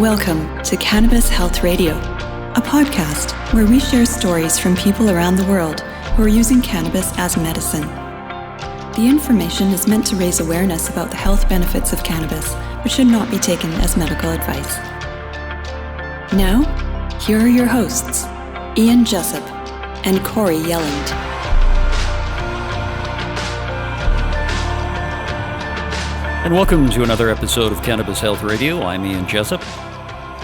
Welcome to Cannabis Health Radio, a podcast where we share stories from people around the world who are using cannabis as medicine. The information is meant to raise awareness about the health benefits of cannabis, but should not be taken as medical advice. Now, here are your hosts, Ian Jessup and Corey Yelland. And welcome to another episode of Cannabis Health Radio. I'm Ian Jessup.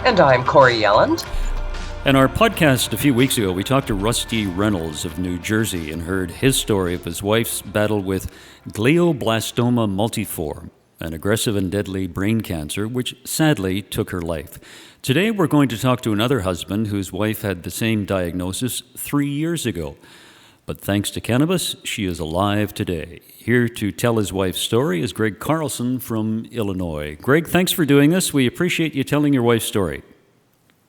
And I'm Corey Yelland. In our podcast a few weeks ago, we talked to Rusty Reynolds of New Jersey and heard his story of his wife's battle with glioblastoma multiforme, an aggressive and deadly brain cancer, which sadly took her life. Today, we're going to talk to another husband whose wife had the same diagnosis 3 years ago. But thanks to cannabis, she is alive today. Here to tell his wife's story is Greg Carlson from Illinois. Greg, thanks for doing this. We appreciate you telling your wife's story.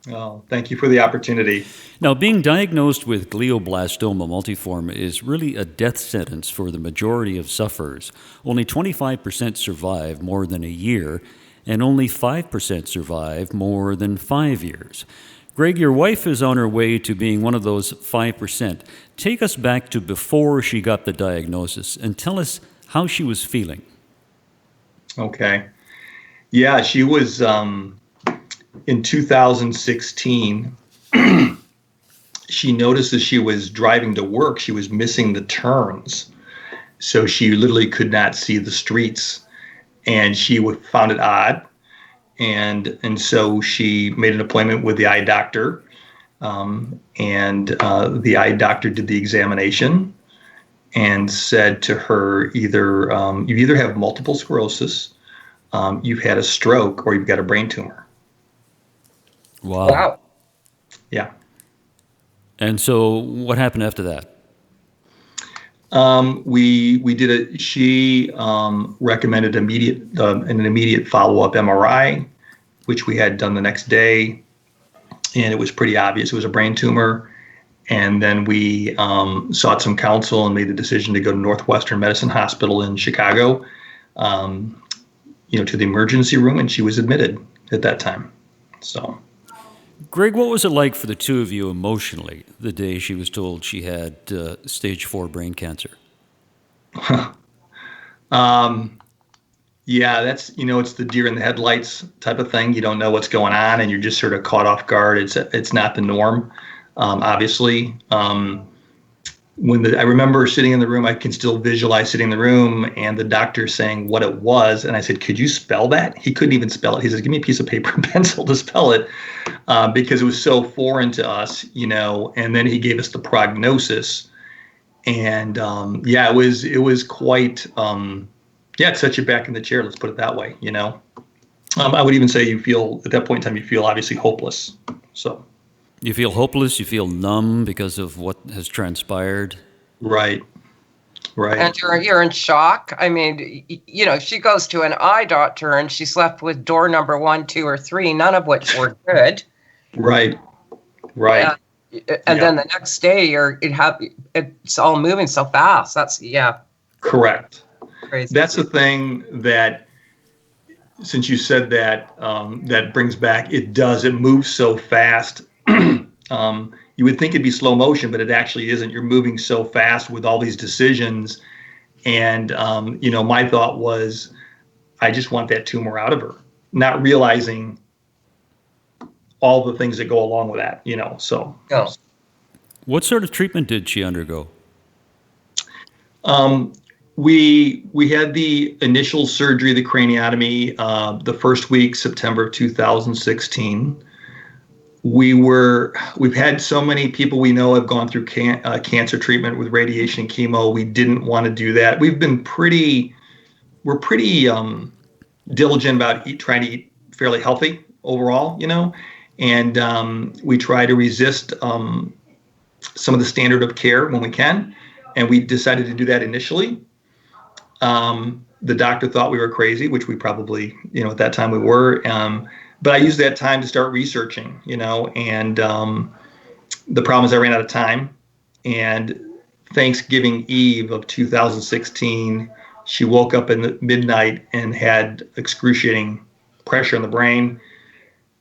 Oh, thank you for the opportunity. Now, being diagnosed with glioblastoma multiforme is really a death sentence for the majority of sufferers. Only 25% survive more than a year, and only 5% survive more than 5 years. Greg, your wife is on her way to being one of those 5%. Take us back to before she got the diagnosis and tell us how she was feeling. Okay. Yeah, she was in 2016. She noticed as she was driving to work, she was missing the turns. So she literally could not see the streets. And she found it odd. And so she made an appointment with the eye doctor, and the eye doctor did the examination and said to her, you either have multiple sclerosis, you've had a stroke, or you've got a brain tumor. Wow. Yeah. And so what happened after that? She recommended an immediate follow-up MRI, which we had done the next day, and it was pretty obvious it was a brain tumor. And then we sought some counsel and made the decision to go to Northwestern Medicine Hospital in Chicago, to the emergency room, and she was admitted at that time. So, Greg, what was it like for the two of you emotionally the day she was told she had stage 4 brain cancer? Yeah, that's, it's the deer in the headlights type of thing. You don't know what's going on and you're just sort of caught off guard. It's not the norm, obviously. I remember sitting in the room, I can still visualize sitting in the room and the doctor saying what it was. And I said, could you spell that? He couldn't even spell it. He says, give me a piece of paper and pencil to spell it, because it was so foreign to us, and then he gave us the prognosis. And it was quite, it set you back in the chair. Let's put it that way. I would even say at that point in time, you feel obviously hopeless. So you feel hopeless. You feel numb because of what has transpired. Right. And you're in shock. I mean, she goes to an eye doctor and she's left with door number 1, 2, or 3, none of which were good. Right. And then the next day, it's all moving so fast. Correct. Crazy. That's the thing that, since you said that, that brings back, it moves so fast. You would think it'd be slow motion, but it actually isn't. You're moving so fast with all these decisions. And, my thought was, I just want that tumor out of her, not realizing all the things that go along with that, so. Oh. What sort of treatment did she undergo? We had the initial surgery, the craniotomy, the first week, September of 2016. We've had so many people we know have gone through cancer treatment with radiation and chemo. We didn't want to do that. We're pretty diligent about trying to eat fairly healthy overall, and we try to resist some of the standard of care when we can. And we decided to do that initially. The doctor thought we were crazy, which we probably, at that time we were. But I used that time to start researching, and the problem is I ran out of time. And Thanksgiving Eve of 2016, she woke up in the midnight and had excruciating pressure in the brain.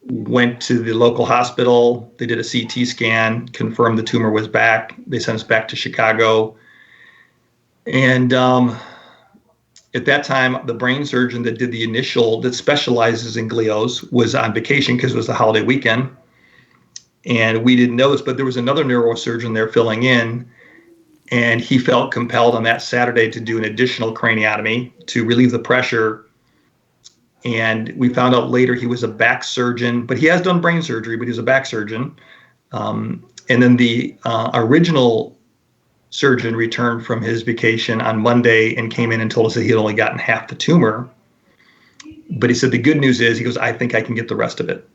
went to the local hospital. They did a CT scan, confirmed the tumor was back. They sent us back to Chicago. And at that time, the brain surgeon that did the initial, that specializes in glios, was on vacation because it was the holiday weekend. And we didn't know this, but there was another neurosurgeon there filling in. And he felt compelled on that Saturday to do an additional craniotomy to relieve the pressure. And we found out later he was a back surgeon, but he has done brain surgery, but he's a back surgeon. And then the original surgeon returned from his vacation on Monday and came in and told us that he had only gotten half the tumor. But he said, the good news is, he goes, I think I can get the rest of it.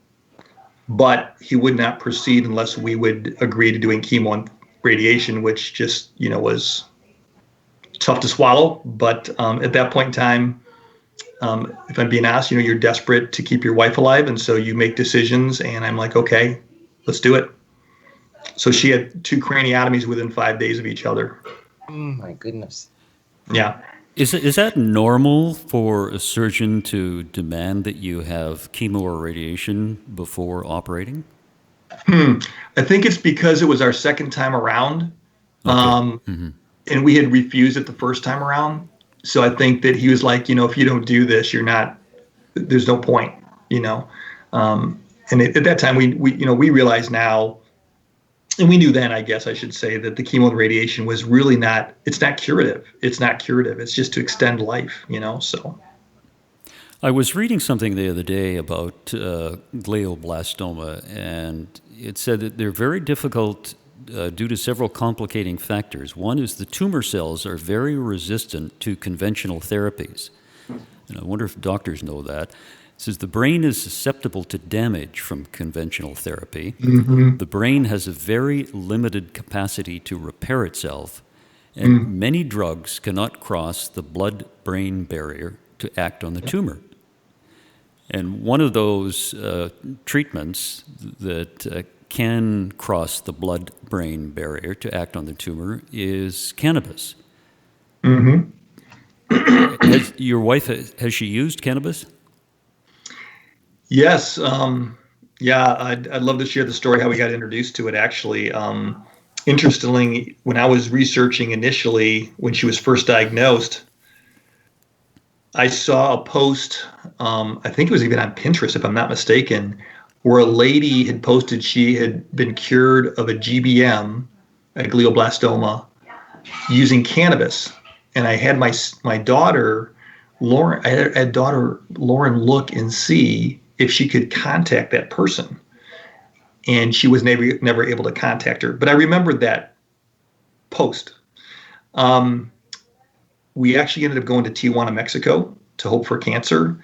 But he would not proceed unless we would agree to doing chemo and radiation, which just, was tough to swallow. But at that point in time, if I'm being honest, you're desperate to keep your wife alive. And so you make decisions, and I'm like, okay, let's do it. So she had 2 craniotomies within 5 days of each other. Oh my goodness. Yeah. Is that normal for a surgeon to demand that you have chemo or radiation before operating? I think it's because it was our second time around. Okay. And we had refused it the first time around. So I think that he was like, if you don't do this, there's no point, And at that time, we realized now, and we knew then, I guess I should say, that the chemo and radiation was really it's not curative. It's not curative. It's just to extend life, so. I was reading something the other day about glioblastoma, and it said that they're very difficult due to several complicating factors. One is the tumor cells are very resistant to conventional therapies. And I wonder if doctors know that. It says the brain is susceptible to damage from conventional therapy. Mm-hmm. The brain has a very limited capacity to repair itself, and many drugs cannot cross the blood-brain barrier to act on the tumor. And one of those treatments that can cross the blood-brain barrier to act on the tumor is cannabis. Mm-hmm. Your wife, has she used cannabis? Yes. I'd love to share the story how we got introduced to it, actually. Interestingly, when I was researching initially, when she was first diagnosed, I saw a post, I think it was even on Pinterest, if I'm not mistaken, where a lady had posted she had been cured of a GBM, a glioblastoma, using cannabis. And I had my daughter, Lauren, Lauren look and see if she could contact that person. And she was never able to contact her. But I remembered that post. We actually ended up going to Tijuana, Mexico to Hope for Cancer.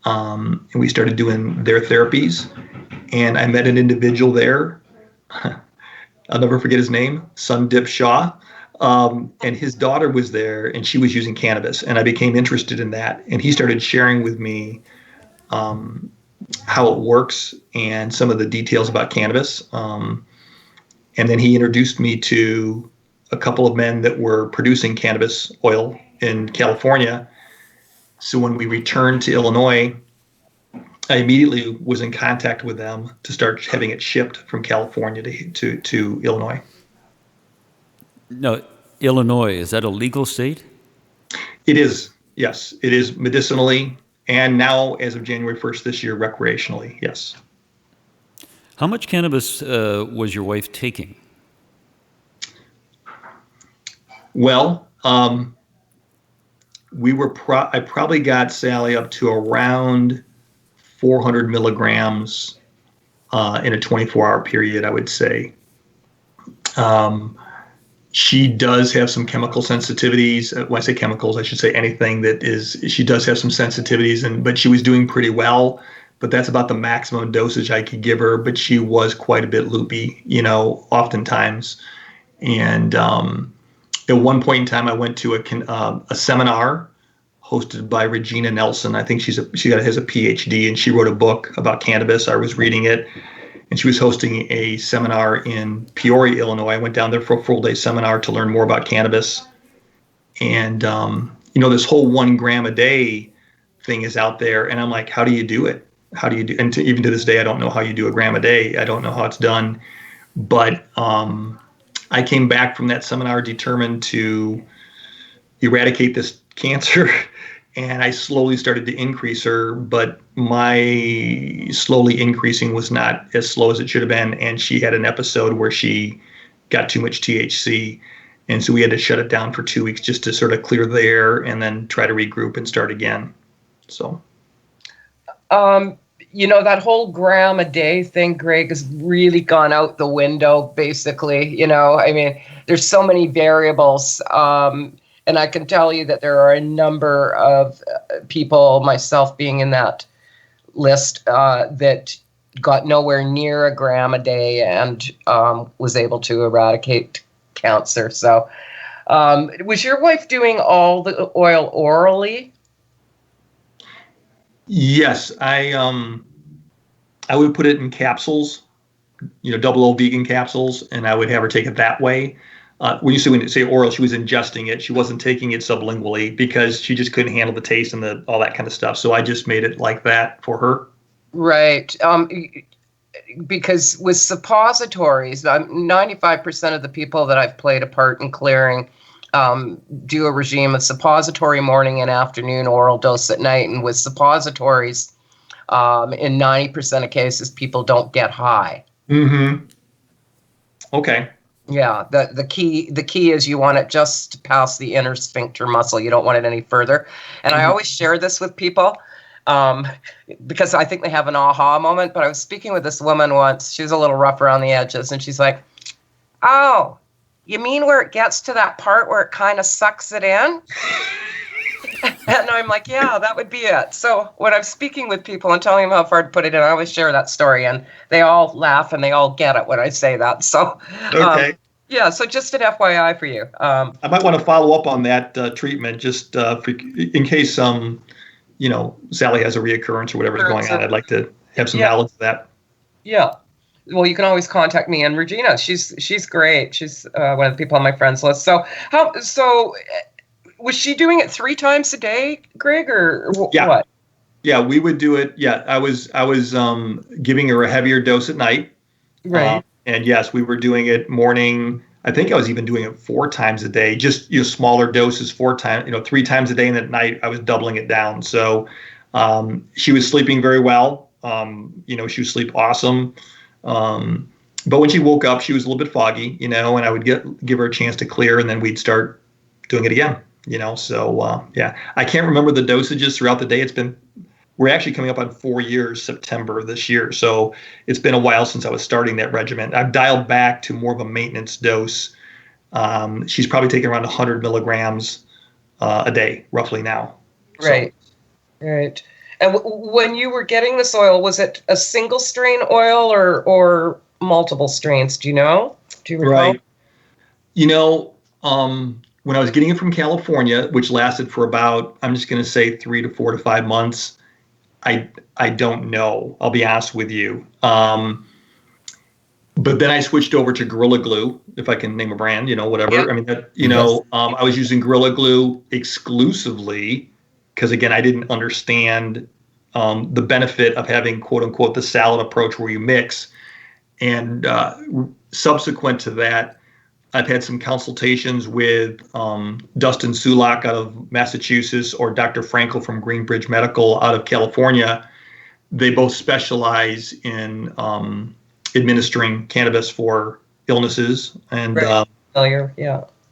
And we started doing their therapies. And I met an individual there. I'll never forget his name, Sundip Shah. And his daughter was there, and she was using cannabis. And I became interested in that. And he started sharing with me how it works and some of the details about cannabis. And then he introduced me to a couple of men that were producing cannabis oil in California. So when we returned to Illinois, I immediately was in contact with them to start having it shipped from California to Illinois. No, Illinois, is that a legal state? It is, yes. It is medicinally, and now, as of January 1st this year, recreationally, yes. How much cannabis was your wife taking? Well, I probably got Sally up to around 400 milligrams in a 24-hour period, I would say. She does have some chemical sensitivities. When I say chemicals, I should say anything that is, she does have some sensitivities, but she was doing pretty well. But that's about the maximum dosage I could give her. But she was quite a bit loopy, oftentimes. And at one point in time, I went to a seminar hosted by Regina Nelson. I think she has a PhD, and she wrote a book about cannabis. I was reading it. And she was hosting a seminar in Peoria, Illinois. I went down there for a full-day seminar to learn more about cannabis. And, this whole 1 gram a day thing is out there. And I'm like, how do you do it? how do you do, and even to this day, I don't know how you do a gram a day. I don't know how it's done. But I came back from that seminar determined to eradicate this cancer. And I slowly started to increase her, but my slowly increasing was not as slow as it should have been. And she had an episode where she got too much THC. And so we had to shut it down for 2 weeks just to sort of clear the air and then try to regroup and start again. So, that whole gram a day thing, Greg, has really gone out the window, basically. There's so many variables. And I can tell you that there are a number of people, myself being in that list, that got nowhere near a gram a day and was able to eradicate cancer. So was your wife doing all the oil orally? Yes, I would put it in capsules, double O vegan capsules, and I would have her take it that way. When you say oral, she was ingesting it. She wasn't taking it sublingually because she just couldn't handle the taste and all that kind of stuff. So I just made it like that for her. Right. Because with suppositories, 95% of the people that I've played a part in clearing do a regime of suppository morning and afternoon, oral dose at night. And with suppositories, in 90% of cases, people don't get high. Mm-hmm. Okay. Yeah, the key is you want it just past the inner sphincter muscle. You don't want it any further. And I always share this with people because I think they have an aha moment. But I was speaking with this woman once. She was a little rough around the edges, and she's like, "Oh, you mean where it gets to that part where it kind of sucks it in?" And I'm like, yeah, that would be it. So when I'm speaking with people and telling them how far to put it in, I always share that story, and they all laugh and they all get it when I say that. So, okay. Yeah, so just an FYI for you. I might want to follow up on that treatment just in case, Sally has a reoccurrence or whatever's going on. I'd like to have some knowledge of that. Yeah. Well, you can always contact me and Regina. She's great. She's one of the people on my friends list. So was she doing it 3 times a day, Greg, or what? Yeah, we would do it. Yeah, I was giving her a heavier dose at night. Right. And yes, we were doing it morning. I think I was even doing it 4 times a day, just smaller doses 4 times, 3 times a day. And at night I was doubling it down. So she was sleeping very well. She would sleep awesome. But when she woke up, she was a little bit foggy, and I would give her a chance to clear, and then we'd start doing it again. So I can't remember the dosages throughout the day. We're actually coming up on 4 years, September this year. So it's been a while since I was starting that regimen. I've dialed back to more of a maintenance dose. She's probably taking around 100 milligrams a day, roughly now. Right. So. Right. And when you were getting this oil, was it a single strain oil or multiple strains? Do you know? Do you recall? Right. When I was getting it from California, which lasted for about, I'm just going to say 3 to 4 to 5 months, I don't know. I'll be honest with you. But then I switched over to Gorilla Glue, if I can name a brand, whatever. Yeah. I mean, I was using Gorilla Glue exclusively because, again, I didn't understand the benefit of having, quote unquote, the salad approach where you mix. And subsequent to that, I've had some consultations with Dustin Sulak out of Massachusetts or Dr. Frankel from Greenbridge Medical out of California. They both specialize in administering cannabis for illnesses. And yeah,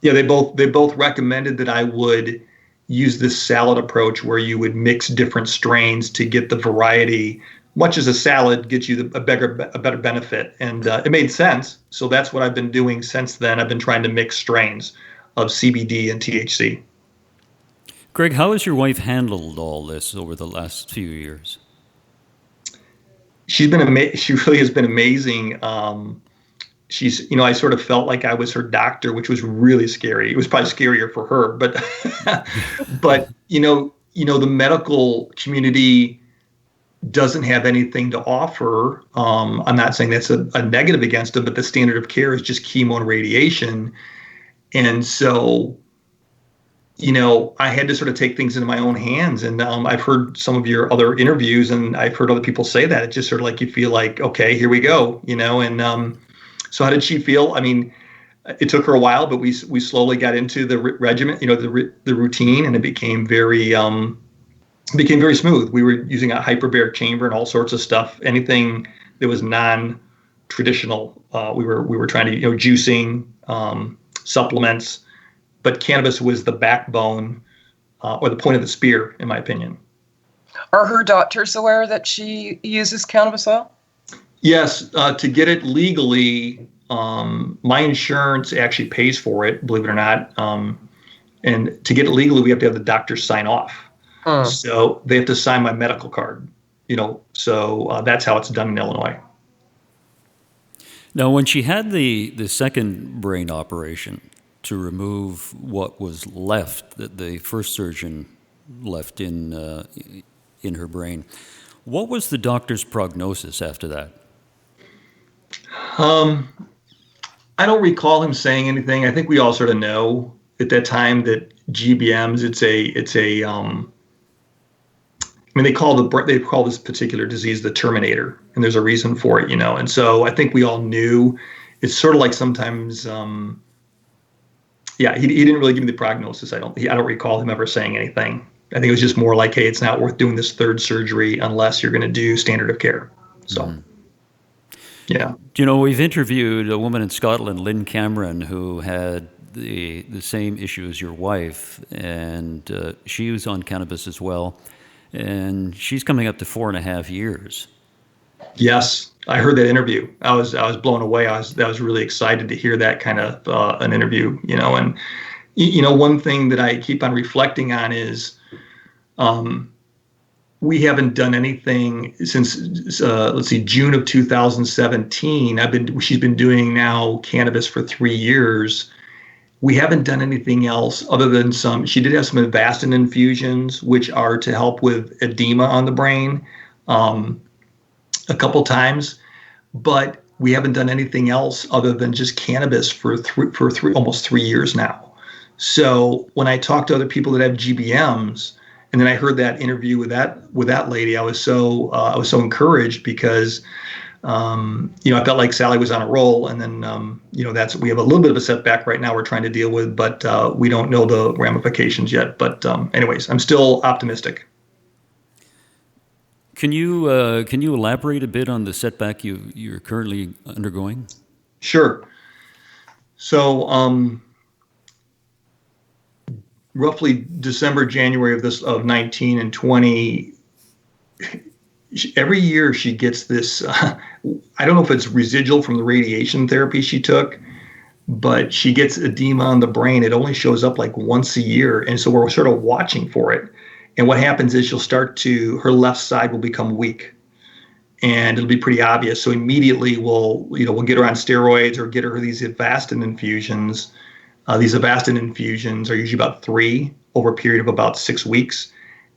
they both recommended that I would use this salad approach where you would mix different strains to get the variety. Much as a salad gets you a better benefit. And it made sense. So that's what I've been doing since then. I've been trying to mix strains of CBD and THC. Greg, how has your wife handled all this over the last few years? She really has been amazing. She's, I sort of felt like I was her doctor, which was really scary. It was probably scarier for her, but, the medical community doesn't have anything to offer. I'm not saying that's a negative against them, but the standard of care is just chemo and radiation. And so, I had to sort of take things into my own hands. And I've heard some of your other interviews, and I've heard other people say that. It's just sort of like you feel like, okay, here we go, And so how did she feel? I mean, it took her a while, but we slowly got into the regimen, the routine, and it became very smooth. We were using a hyperbaric chamber and all sorts of stuff. Anything that was non-traditional, we were trying to, juicing, supplements. But cannabis was the backbone or the point of the spear, in my opinion. Are her doctors aware that she uses cannabis oil? Yes. To get it legally, my insurance actually pays for it, believe it or not. And to get it legally, we have to have the doctor sign off. So they have to sign my medical card, so that's how it's done in Illinois. Now, when she had the second brain operation to remove what was left, that the first surgeon left in her brain, what was the doctor's prognosis after that? I don't recall him saying anything. I think we all sort of know at that time that GBMs, they call this particular disease the Terminator, and there's a reason for it, And so I think we all knew. It's sort of like sometimes, he didn't really give me the prognosis. I don't recall him ever saying anything. I think it was just more like, hey, it's not worth doing this third surgery unless you're going to do standard of care. So, yeah. We've interviewed a woman in Scotland, Lynn Cameron, who had the same issue as your wife, and she was on cannabis as well. And she's coming up to 4.5 years. Yes, I heard that interview. I was blown away. I was really excited to hear that kind of an interview. And one thing that I keep on reflecting on is we haven't done anything since June of 2017. She's been doing now cannabis for 3 years. We haven't done anything else other than she did have some Avastin infusions, which are to help with edema on the brain a couple times, but we haven't done anything else other than just cannabis for almost 3 years now. So when I talk to other people that have GBMs, and then I heard that interview with that lady, I was so encouraged because I felt like Sally was on a roll, and then we have a little bit of a setback right now we're trying to deal with, but we don't know the ramifications yet. But anyways, I'm still optimistic. Can you elaborate a bit on the setback you're currently undergoing? Sure. So roughly December, January of 19 and 20. Every year she gets this, I don't know if it's residual from the radiation therapy she took, but she gets edema on the brain. It only shows up like once a year. And so we're sort of watching for it. And what happens is her left side will become weak, and it'll be pretty obvious. So immediately we'll get her on steroids or get her these Avastin infusions. These Avastin infusions are usually about 3 over a period of about 6 weeks.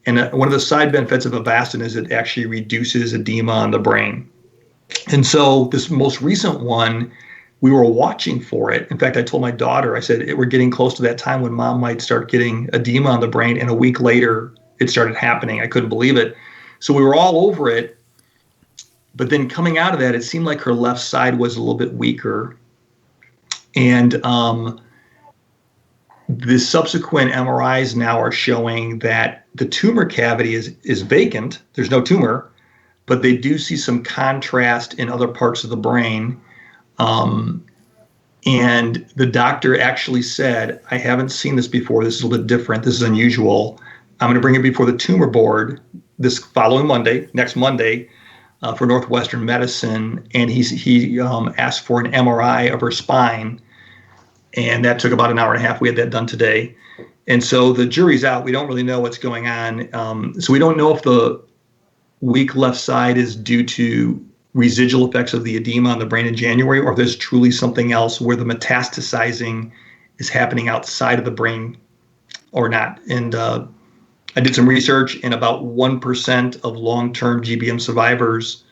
And one of the side benefits of Avastin is it actually reduces edema on the brain. And so this most recent one, we were watching for it. In fact, I told my daughter, I said, we're getting close to that time when mom might start getting edema on the brain. And a week later, it started happening. I couldn't believe it. So we were all over it. But then coming out of that, it seemed like her left side was a little bit weaker. And the subsequent MRIs now are showing that the tumor cavity is vacant. There's no tumor, but they do see some contrast in other parts of the brain. And the doctor actually said, I haven't seen this before. This is a little bit different. This is unusual. I'm going to bring it before the tumor board this following Monday, next Monday, for Northwestern Medicine. And he asked for an MRI of her spine. And that took about an hour and a half. We had that done today. And so the jury's out. We don't really know what's going on. So we don't know if the weak left side is due to residual effects of the edema on the brain in January, or if there's truly something else where the metastasizing is happening outside of the brain or not. And I did some research, and about 1% of long-term GBM survivors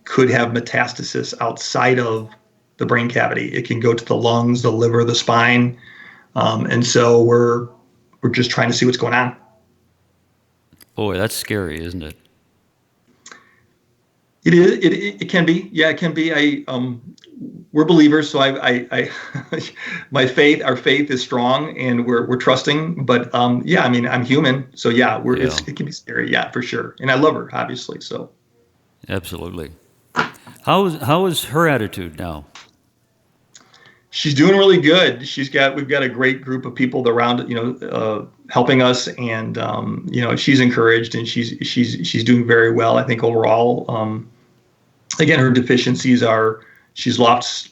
could have metastasis outside of the brain cavity. It can go to the lungs, the liver, the spine. And so we're we're just trying to see what's going on. Boy, that's scary, isn't it? It is. It can be. Yeah, it can be. We're believers, so our faith is strong, and we're trusting. But yeah, I mean, I'm human, so yeah, it can be scary. Yeah, for sure. And I love her, obviously. So. Absolutely. How is her attitude now? She's doing really good. We've got a great group of people around, helping us, and she's encouraged, and she's doing very well. I think overall, again, her deficiencies are she's lost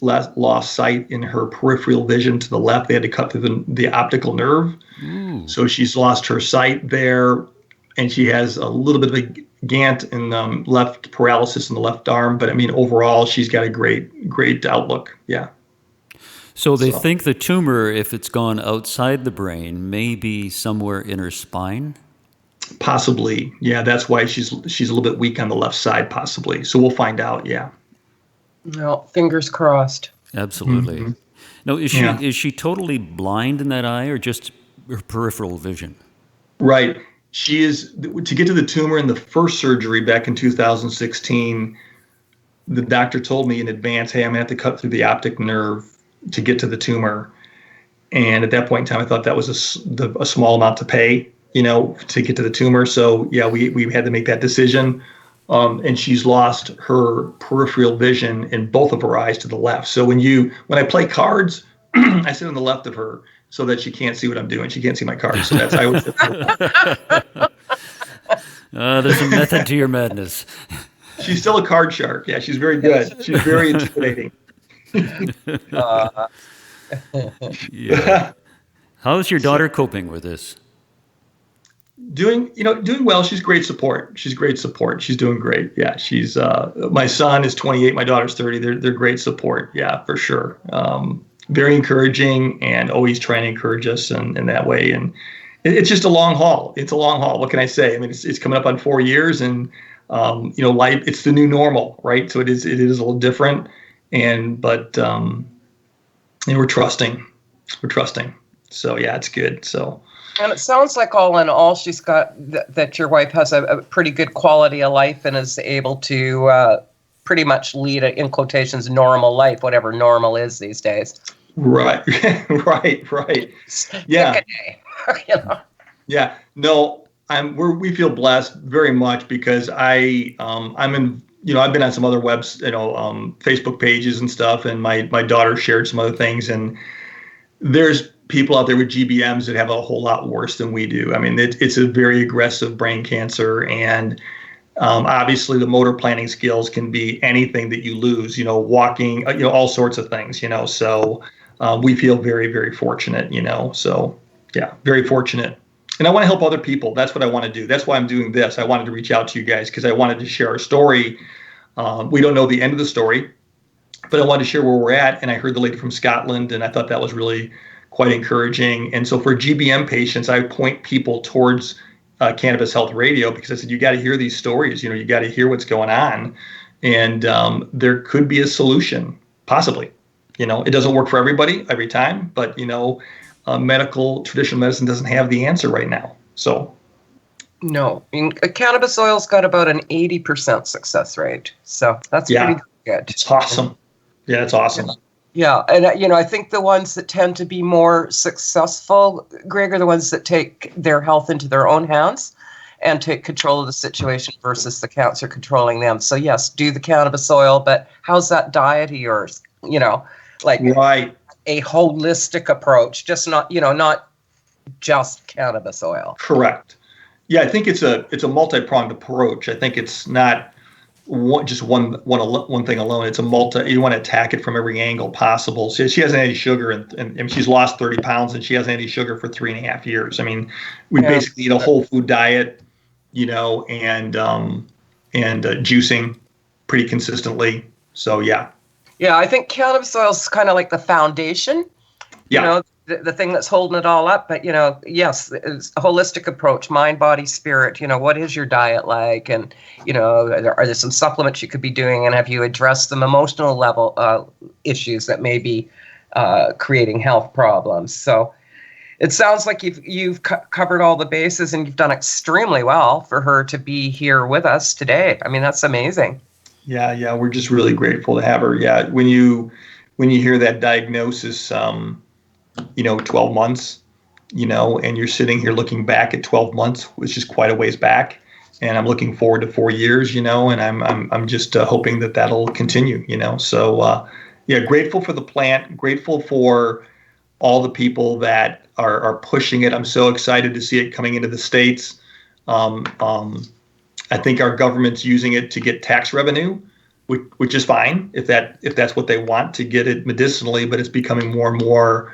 sight in her peripheral vision to the left. They had to cut through the optical nerve, so she's lost her sight there, and she has a little bit of a Gant and left paralysis in the left arm. But I mean, overall, she's got a great outlook. Yeah. So they think the tumor, if it's gone outside the brain, may be somewhere in her spine? Possibly. Yeah, that's why she's a little bit weak on the left side, possibly. So we'll find out, yeah. Well, fingers crossed. Absolutely. Mm-hmm. Now, is she totally blind in that eye, or just her peripheral vision? Right. She is, to get to the tumor in the first surgery back in 2016, the doctor told me in advance, hey, I'm going to have to cut through the optic nerve to get to the tumor. And at that point in time, I thought that was a small amount to pay, to get to the tumor. So yeah, we had to make that decision. And she's lost her peripheral vision in both of her eyes to the left. So when I play cards, I sit on the left of her so that she can't see what I'm doing. She can't see my cards. So that's I always. There's a method to your madness. She's still a card shark. Yeah, she's very good. She's very intimidating. Yeah. How's your daughter coping with this? Doing well. She's great support. She's doing great. Yeah. She's my son is 28. My daughter's 30. They're great support. Yeah, for sure. Very encouraging, and always trying to encourage us in that way. And it's just a long haul. It's a long haul. What can I say? I mean, it's coming up on 4 years, and life. It's the new normal, right? So it is a little different. But we're trusting. So yeah, it's good. So. And it sounds like all in all, she's got that your wife has a pretty good quality of life and is able to pretty much lead a, in quotations, normal life, whatever normal is these days. Right. Right. Yeah. Yeah. No, we feel blessed very much because I'm in. I've been on some other Facebook pages and stuff, and my daughter shared some other things, and there's people out there with GBMs that have a whole lot worse than we do. I mean, it's a very aggressive brain cancer, and obviously the motor planning skills can be anything that you lose, walking, all sorts of things, so we feel very, very fortunate, so yeah, very fortunate. And I want to help other people. That's what I want to do. That's why I'm doing this. I wanted to reach out to you guys because I wanted to share our story. We don't know the end of the story, but I wanted to share where we're at. And I heard the lady from Scotland, and I thought that was really quite encouraging. And so for GBM patients, I point people towards Cannabis Health Radio because I said, you got to hear these stories. You got to hear what's going on. And there could be a solution, possibly. It doesn't work for everybody every time, but, traditional medicine doesn't have the answer right now. So. No, cannabis oil's got about an 80% success rate. So that's pretty good. It's awesome. Yeah, it's awesome. Yeah. And, I think the ones that tend to be more successful, Greg, are the ones that take their health into their own hands and take control of the situation versus the cancer controlling them. So, yes, do the cannabis oil, but how's that diet of yours? Right. A holistic approach, just not just cannabis oil. Correct. Yeah, I think it's a multi-pronged approach. I think it's not just one thing alone. It's you want to attack it from every angle possible. So she hasn't had any sugar, and she's lost 30 pounds, and she hasn't had any sugar for 3.5 years. I mean, we basically eat a whole food diet, and juicing pretty consistely. So yeah. Yeah, I think cannabis oil is kind of like the foundation. Yeah. The thing that's holding it all up. But, yes, it's a holistic approach, mind, body, spirit. What is your diet like? And, are there some supplements you could be doing? And have you addressed some emotional level issues that may be creating health problems? So it sounds like you've covered all the bases, and you've done extremely well for her to be here with us today. I mean, that's amazing. Yeah, we're just really grateful to have her. Yeah, when you hear that diagnosis, 12 months, and you're sitting here looking back at 12 months, which is quite a ways back, and I'm looking forward to 4 years, and I'm just hoping that that'll continue, So grateful for the plant, grateful for all the people that are pushing it. I'm so excited to see it coming into the States. I think our government's using it to get tax revenue, which is fine if that's what they want to get it medicinally, but it's becoming more and more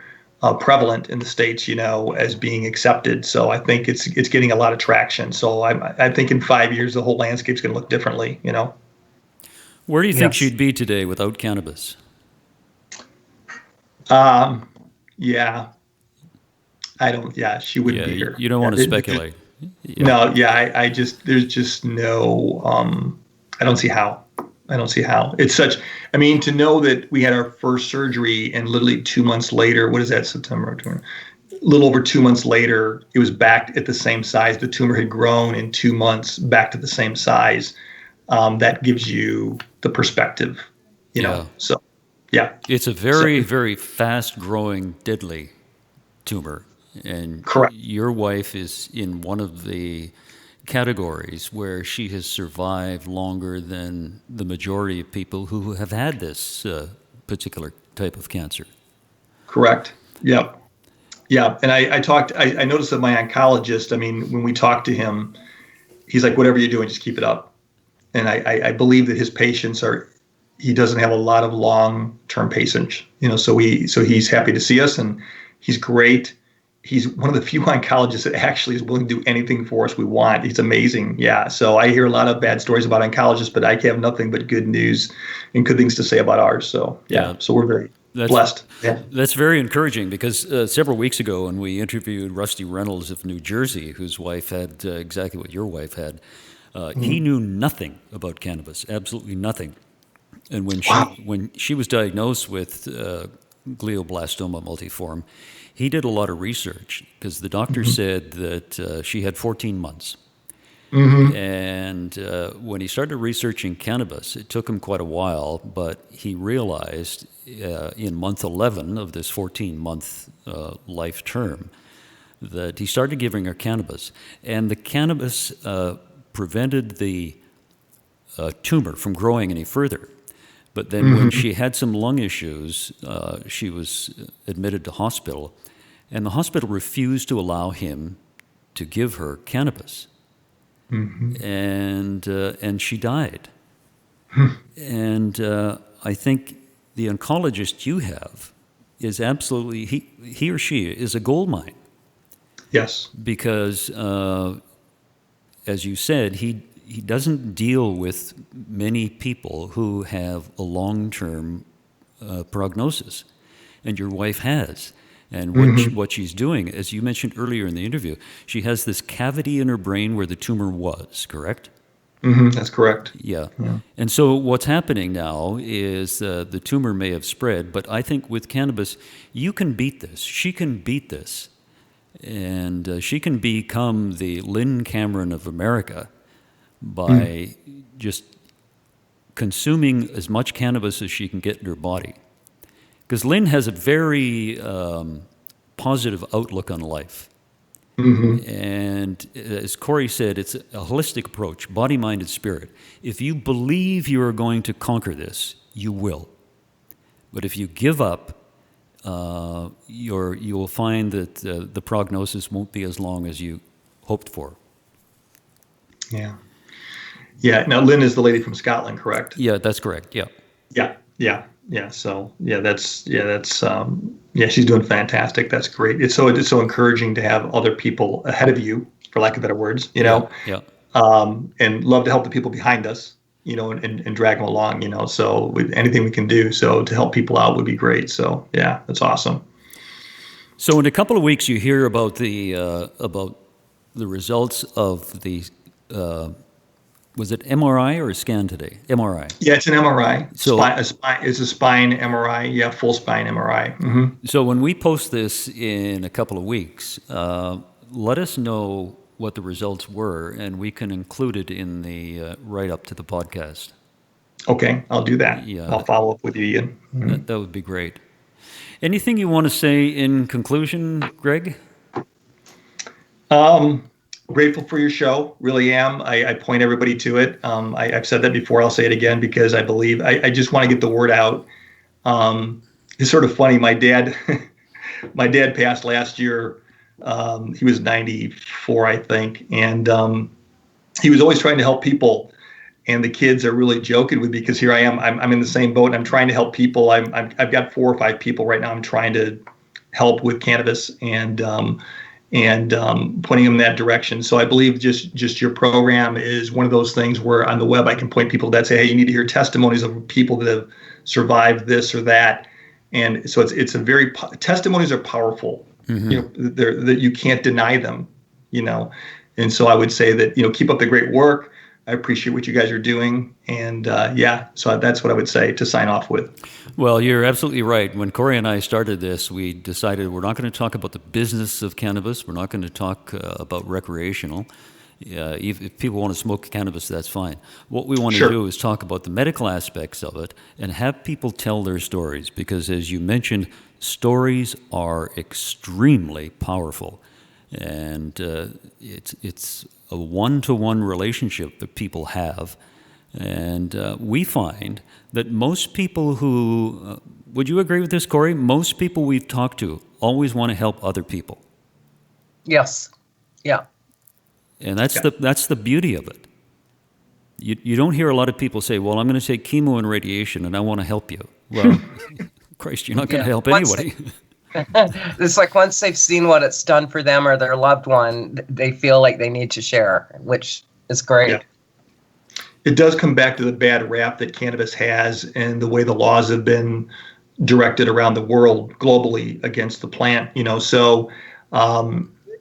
prevalent in the States, as being accepted. So I think it's getting a lot of traction. So I think in 5 years the whole landscape's going to look differently. Where do you think she'd be today without cannabis? Yeah, I don't. Yeah, she wouldn't be here. You don't want to speculate. No, I just there's just no. I don't see how. It's such. I mean, to know that we had our first surgery and literally 2 months later, what is that? September, October, a little over 2 months later, it was back at the same size. The tumor had grown in 2 months back to the same size. That gives you the perspective, So. Yeah. It's a very, very fast-growing, deadly tumor. And correct. Your wife is in one of the categories where she has survived longer than the majority of people who have had this particular type of cancer. Correct. Yep. Yeah. And I noticed that my oncologist, when we talked to him, he's like, whatever you're doing, just keep it up. And I believe that his patients he doesn't have a lot of long-term patients, so he's happy to see us, and he's great. He's one of the few oncologists that actually is willing to do anything for us we want. He's amazing. Yeah. So I hear a lot of bad stories about oncologists, but I have nothing but good news and good things to say about ours. So so we're very blessed. Yeah. That's very encouraging, because several weeks ago when we interviewed Rusty Reynolds of New Jersey, whose wife had exactly what your wife had, he knew nothing about cannabis, absolutely nothing. And when she was diagnosed with glioblastoma multiforme, he did a lot of research, because the doctor said that she had 14 months. And when he started researching cannabis, it took him quite a while, but he realized in month 11 of this 14-month life term that he started giving her cannabis. And the cannabis prevented the tumor from growing any further. But then when she had some lung issues, she was admitted to hospital, and the hospital refused to allow him to give her cannabis. And she died. And I think the oncologist you have is absolutely, he or she is a gold mine. Yes. Because, as you said, he doesn't deal with many people who have a long-term prognosis, and your wife has. And what she's doing, as you mentioned earlier in the interview, she has this cavity in her brain where the tumor was, correct? That's correct. Yeah. And so what's happening now is the tumor may have spread, but I think with cannabis, you can beat this. She can beat this. And she can become the Lynn Cameron of America by just consuming as much cannabis as she can get in her body. Because Lynn has a very positive outlook on life. And as Corey said, it's a holistic approach, body, mind, and spirit. If you believe you are going to conquer this, you will. But if you give up, you will find that the prognosis won't be as long as you hoped for. Yeah. Now Lynn is the lady from Scotland, correct? Yeah, that's correct. Yeah. So she's doing fantastic. That's great. It's so encouraging to have other people ahead of you, for lack of better words, and love to help the people behind us, and drag them along, so with anything we can do, so to help people out would be great. So yeah, that's awesome. So in a couple of weeks, you hear about the results of the was it MRI or a scan today? MRI. Yeah, it's an MRI. So It's a spine MRI. Yeah, full spine MRI. Mm-hmm. So when we post this in a couple of weeks, let us know what the results were, and we can include it in the write-up to the podcast. Okay, I'll do that. Yeah. I'll follow up with you, Ian. Mm-hmm. That would be great. Anything you want to say in conclusion, Greg? Grateful for your show, really am. I point everybody to it. I've said that before. I'll say it again because I believe I just want to get the word out. It's sort of funny. My dad passed last year. He was 94, I think, and he was always trying to help people. And the kids are really joking with me because here I am. I'm in the same boat, and I'm trying to help people. I've got 4 or 5 people right now. I'm trying to help with cannabis and pointing them in that direction. So I believe just your program is one of those things where on the web I can point people that say, hey, you need to hear testimonies of people that have survived this or that. And so it's a very testimonies are powerful. Mm-hmm. You know, that you can't deny them. You know, and so I would say that keep up the great work. I appreciate what you guys are doing. And so that's what I would say to sign off with. Well, you're absolutely right. When Corey and I started this, we decided we're not going to talk about the business of cannabis. We're not going to talk about recreational. If people want to smoke cannabis, that's fine. What we want to do is talk about the medical aspects of it and have people tell their stories. Because as you mentioned, stories are extremely powerful. And it's a one-to-one relationship that people have. And we find that most people who, would you agree with this, Corey? Most people we've talked to always want to help other people. Yes. Yeah. And that's the beauty of it. You don't hear a lot of people say, well, I'm going to take chemo and radiation and I want to help you. Well, Christ, you're not going to help anybody. It's like once they've seen what it's done for them or their loved one, they feel like they need to share, which is great. Yeah. It does come back to the bad rap that cannabis has and the way the laws have been directed around the world globally against the plant, so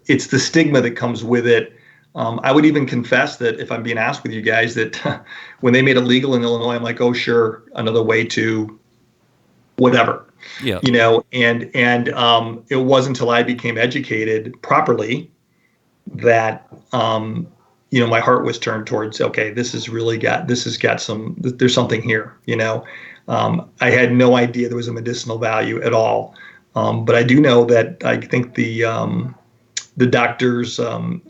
it's the stigma that comes with it. I would even confess that if I'm being honest with you guys, that when they made it legal in Illinois, I'm like, oh, sure, another way to whatever. Yeah. And it wasn't until I became educated properly that, my heart was turned towards, okay, there's something here, I had no idea there was a medicinal value at all. But I do know that I think the doctors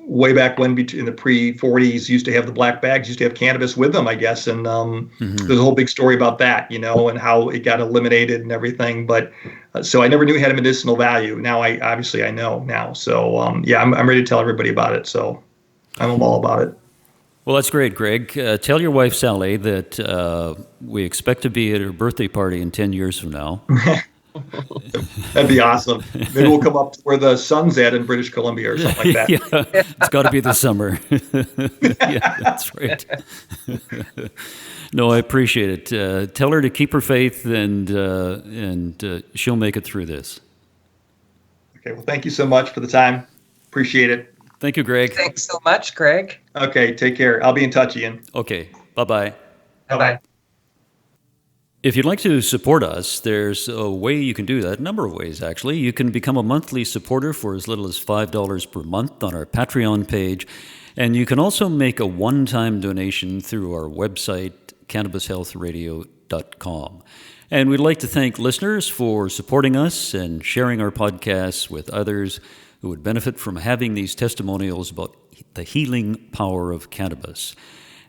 way back when in the pre-40s used to have the black bags, used to have cannabis with them, I guess. And there's a whole big story about that, and how it got eliminated and everything. But so I never knew it had a medicinal value. Now I know now. So I'm ready to tell everybody about it. So I'm all about it. Well, that's great, Greg. Tell your wife, Sally, that we expect to be at her birthday party in 10 years from now. That'd be awesome. Maybe we'll come up to where the sun's at in British Columbia or something like that. Yeah, it's got to be the summer. Yeah, that's right. No, I appreciate it. Tell her to keep her faith, and she'll make it through this. Okay. Well, thank you so much for the time. Appreciate it. Thank you, Greg. Thanks so much, Greg. Okay. Take care. I'll be in touch, Ian. Okay. Bye-bye. Bye-bye. If you'd like to support us, there's a way you can do that, a number of ways actually. You can become a monthly supporter for as little as $5 per month on our Patreon page, and you can also make a one-time donation through our website, cannabishealthradio.com. And we'd like to thank listeners for supporting us and sharing our podcasts with others who would benefit from having these testimonials about the healing power of cannabis.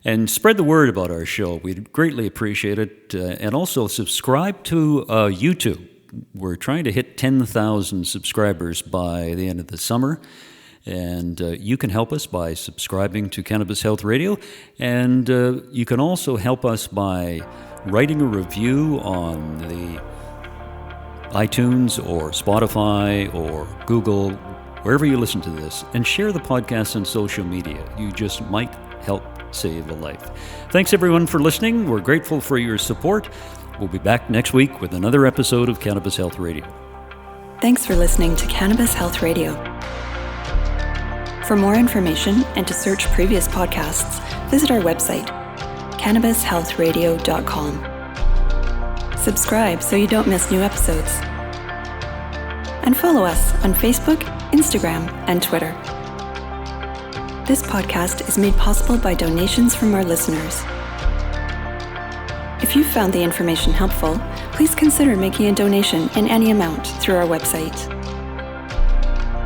And spread the word about our show. We'd greatly appreciate it. And also subscribe to YouTube. We're trying to hit 10,000 subscribers by the end of the summer. And you can help us by subscribing to Cannabis Health Radio. And you can also help us by writing a review on the iTunes or Spotify or Google, wherever you listen to this. And share the podcast on social media. You just might help save a life. Thanks everyone for listening. We're grateful for your support. We'll be back next week with another episode of Cannabis Health Radio. Thanks for listening to Cannabis Health Radio. For more information and to search previous podcasts, visit our website, cannabishealthradio.com. Subscribe so you don't miss new episodes. And follow us on Facebook, Instagram, and Twitter. This podcast is made possible by donations from our listeners. If you found the information helpful, please consider making a donation in any amount through our website.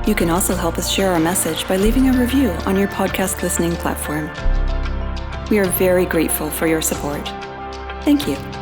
You can also help us share our message by leaving a review on your podcast listening platform. We are very grateful for your support. Thank you.